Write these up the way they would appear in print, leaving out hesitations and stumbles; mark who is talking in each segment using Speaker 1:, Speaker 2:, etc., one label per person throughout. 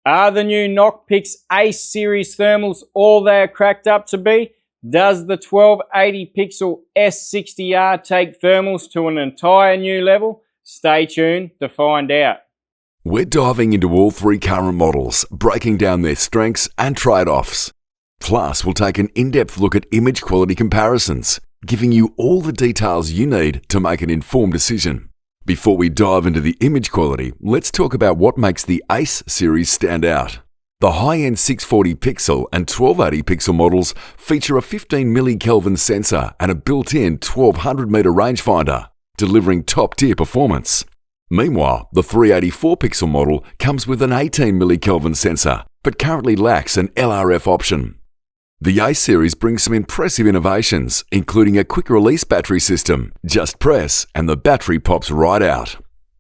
Speaker 1: Are the new Nocpix Ace series thermals all they are cracked up to be? Does the 1280 pixel S60R take thermals to an entire new level? Stay tuned to find out.
Speaker 2: We're diving into all three current models, breaking down their strengths and trade-offs. Plus, we'll take an in-depth look at image quality comparisons, giving you all the details you need to make an informed decision. Before we dive into the image quality, let's talk about what makes the Ace series stand out. The high-end 640 pixel and 1280 pixel models feature a 15 millikelvin sensor and a built-in 1200 meter rangefinder, delivering top-tier performance. Meanwhile, the 384 pixel model comes with an 18 millikelvin sensor, but currently lacks an LRF option. The Ace series brings some impressive innovations, including a quick-release battery system. Just press and the battery pops right out.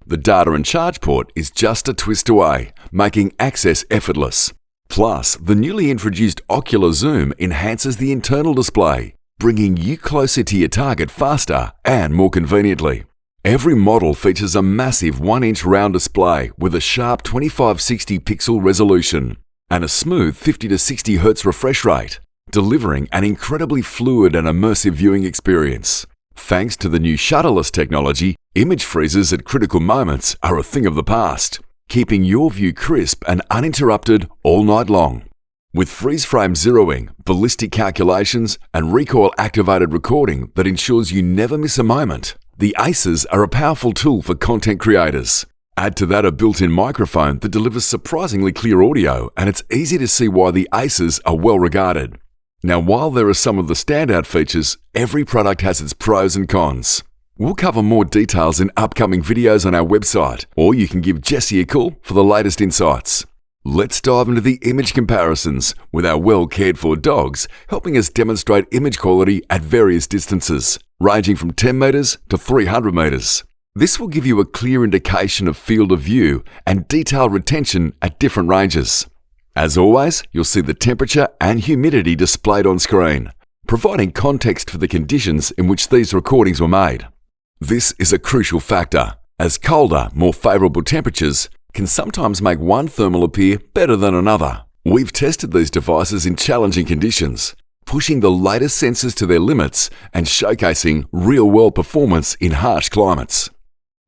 Speaker 2: The data and charge port is just a twist away, making access effortless. Plus, the newly introduced ocular zoom enhances the internal display, bringing you closer to your target faster and more conveniently. Every model features a massive 1-inch round display with a sharp 2560 pixel resolution and a smooth 50 to 60 Hz refresh rate, delivering an incredibly fluid and immersive viewing experience. Thanks to the new shutterless technology, image freezes at critical moments are a thing of the past, keeping your view crisp and uninterrupted all night long. With freeze frame zeroing, ballistic calculations, and recoil-activated recording that ensures you never miss a moment, the Aces are a powerful tool for content creators. Add to that a built-in microphone that delivers surprisingly clear audio, and it's easy to see why the Aces are well regarded. Now, while there are some of the standout features, every product has its pros and cons. We'll cover more details in upcoming videos on our website, or you can give Jessie a call for the latest insights. Let's dive into the image comparisons with our well-cared-for dogs, helping us demonstrate image quality at various distances, ranging from 10 metres to 300 metres. This will give you a clear indication of field of view and detail retention at different ranges. As always, you'll see the temperature and humidity displayed on screen, providing context for the conditions in which these recordings were made. This is a crucial factor, as colder, more favourable temperatures can sometimes make one thermal appear better than another. We've tested these devices in challenging conditions, pushing the latest sensors to their limits and showcasing real-world performance in harsh climates.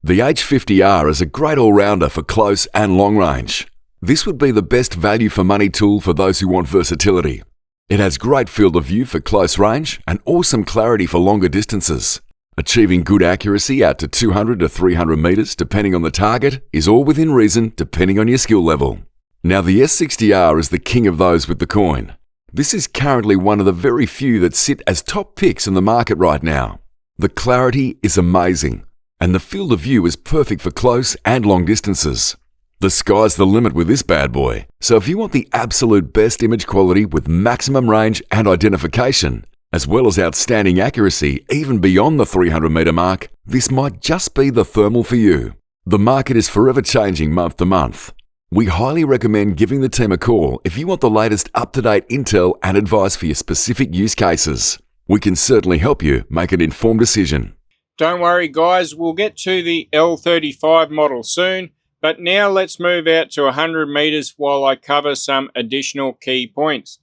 Speaker 2: The H50R is a great all-rounder for close and long range. This would be the best value for money tool for those who want versatility. It has great field of view for close range and awesome clarity for longer distances. Achieving good accuracy out to 200 to 300 meters depending on the target is all within reason depending on your skill level. Now, the S60R is the king of those with the coin. This is currently one of the very few that sit as top picks in the market right now. The clarity is amazing, and the field of view is perfect for close and long distances. The sky's the limit with this bad boy, so if you want the absolute best image quality with maximum range and identification, as well as outstanding accuracy even beyond the 300 meter mark, this might just be the thermal for you. The market is forever changing month to month. We highly recommend giving the team a call if you want the latest up-to-date intel and advice for your specific use cases. We can certainly help you make an informed decision.
Speaker 1: Don't worry guys, we'll get to the L35 model soon. But now let's move out to 100 meters while I cover some additional key points.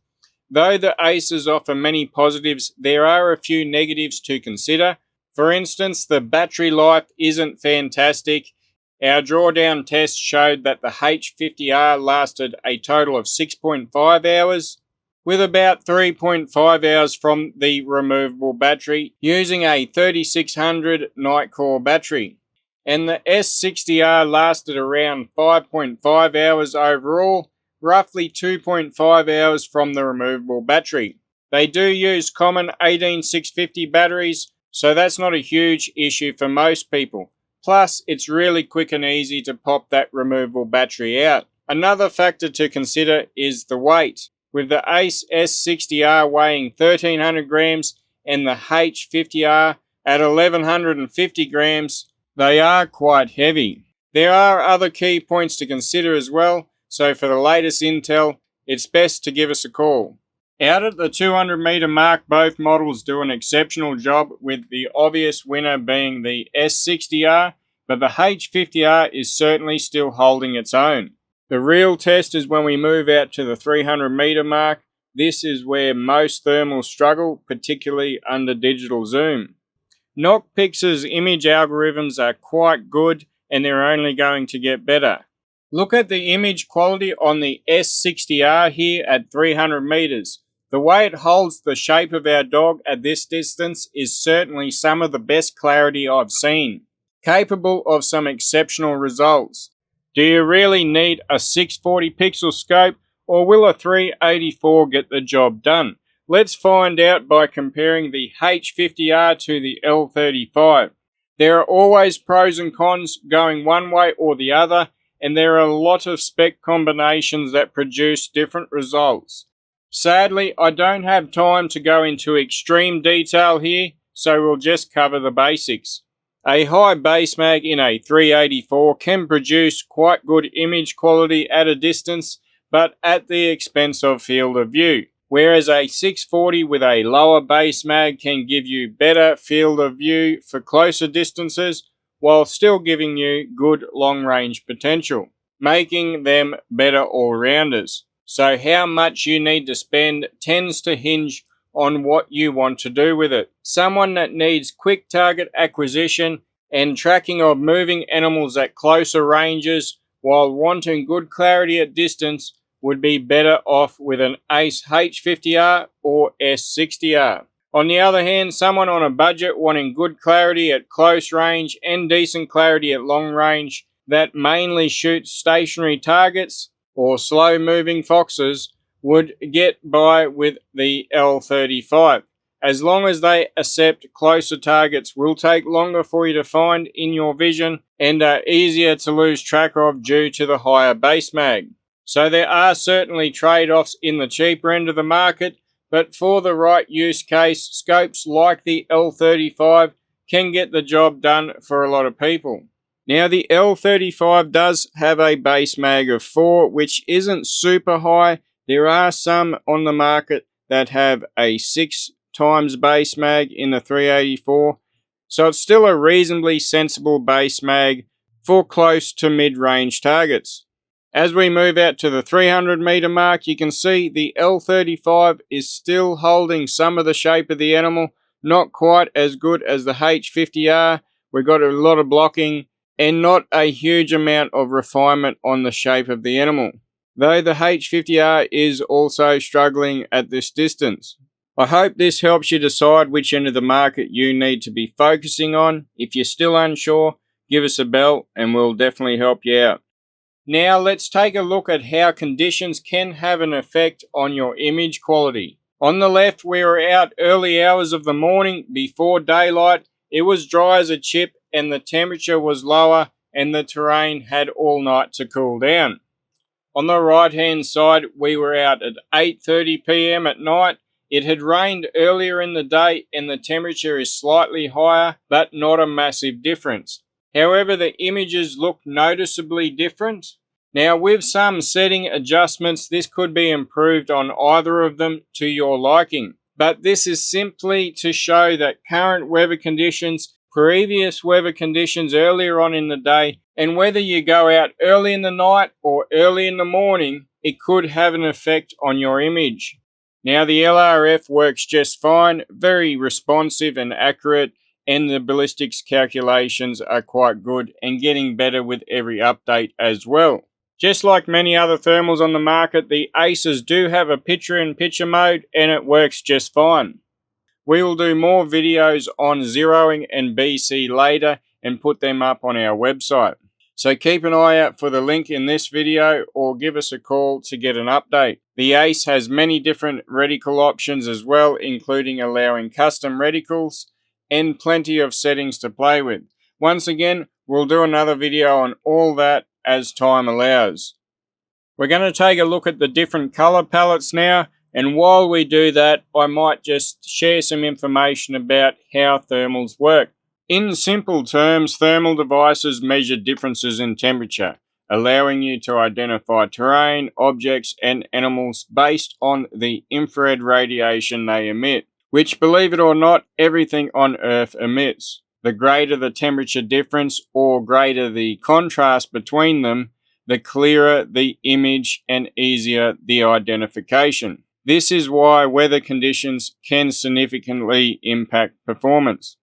Speaker 1: Though the Aces offer many positives, there are a few negatives to consider. For instance, the battery life isn't fantastic. Our drawdown test showed that the H50R lasted a total of 6.5 hours, with about 3.5 hours from the removable battery, using a 3600 night core battery. And the S60R lasted around 5.5 hours overall, roughly 2.5 hours from the removable battery. They do use common 18650 batteries, so that's not a huge issue for most people. Plus, it's really quick and easy to pop that removable battery out. Another factor to consider is the weight. With the Ace S60R weighing 1300 grams and the H50R at 1150 grams, they are quite heavy. There are other key points to consider as well, so for the latest intel, it's best to give us a call. Out at the 200 meter mark, both models do an exceptional job, with the obvious winner being the S60R, but the H50R is certainly still holding its own. The real test is when we move out to the 300 meter mark. This is where most thermals struggle, particularly under digital zoom. Nocpix's image algorithms are quite good and they're only going to get better. Look at the image quality on the S60R here at 300 meters. The way it holds the shape of our dog at this distance is certainly some of the best clarity I've seen, capable of some exceptional results. Do you really need a 640 pixel scope, or will a 384 get the job done? Let's find out by comparing the H50R to the L35. There are always pros and cons going one way or the other, and there are a lot of spec combinations that produce different results. Sadly, I don't have time to go into extreme detail here, so we'll just cover the basics. A high base mag in a 384 can produce quite good image quality at a distance, but at the expense of field of view, whereas a 640 with a lower base mag can give you better field of view for closer distances, while still giving you good long-range potential, making them better all-rounders. So how much you need to spend tends to hinge on what you want to do with it. Someone that needs quick target acquisition and tracking of moving animals at closer ranges while wanting good clarity at distance would be better off with an ACE H50R or S60R. On the other hand, someone on a budget wanting good clarity at close range and decent clarity at long range that mainly shoots stationary targets or slow-moving foxes would get by with the L35. As long as they accept closer targets will take longer for you to find in your vision and are easier to lose track of due to the higher base mag. So there are certainly trade-offs in the cheaper end of the market, but for the right use case, scopes like the L35 can get the job done for a lot of people. Now the L35 does have a base mag of 4, which isn't super high. There are some on the market that have a 6 times base mag in the 384, so it's still a reasonably sensible base mag for close to mid-range targets. As we move out to the 300 meter mark, you can see the L35 is still holding some of the shape of the animal, not quite as good as the H50R. We've got a lot of blocking and not a huge amount of refinement on the shape of the animal, though the H50R is also struggling at this distance. I hope this helps you decide which end of the market you need to be focusing on. If you're still unsure, give us a bell and we'll definitely help you out. Now let's take a look at how conditions can have an effect on your image quality. On the left, we were out early hours of the morning before daylight. It was dry as a chip and the temperature was lower and the terrain had all night to cool down. On the right hand side, we were out at 8:30 p.m. at night. It had rained earlier in the day and the temperature is slightly higher, but not a massive difference. However, the images look noticeably different. Now with some setting adjustments, this could be improved on either of them to your liking. But this is simply to show that current weather conditions, previous weather conditions earlier on in the day, and whether you go out early in the night or early in the morning, it could have an effect on your image. Now the LRF works just fine, very responsive and accurate, and the ballistics calculations are quite good and getting better with every update as well. Just like many other thermals on the market, the ACEs do have a picture-in-picture mode and it works just fine. We will do more videos on zeroing and BC later and put them up on our website. So keep an eye out for the link in this video or give us a call to get an update. The ACE has many different reticle options as well, including allowing custom reticles and plenty of settings to play with. Once again, we'll do another video on all that as time allows. We're going to take a look at the different color palettes now, and while we do that, I might just share some information about how thermals work. In simple terms, thermal devices measure differences in temperature, allowing you to identify terrain, objects, and animals based on the infrared radiation they emit, which, believe it or not, everything on Earth emits. The greater the temperature difference or greater the contrast between them, the clearer the image and easier the identification. This is why weather conditions can significantly impact performance.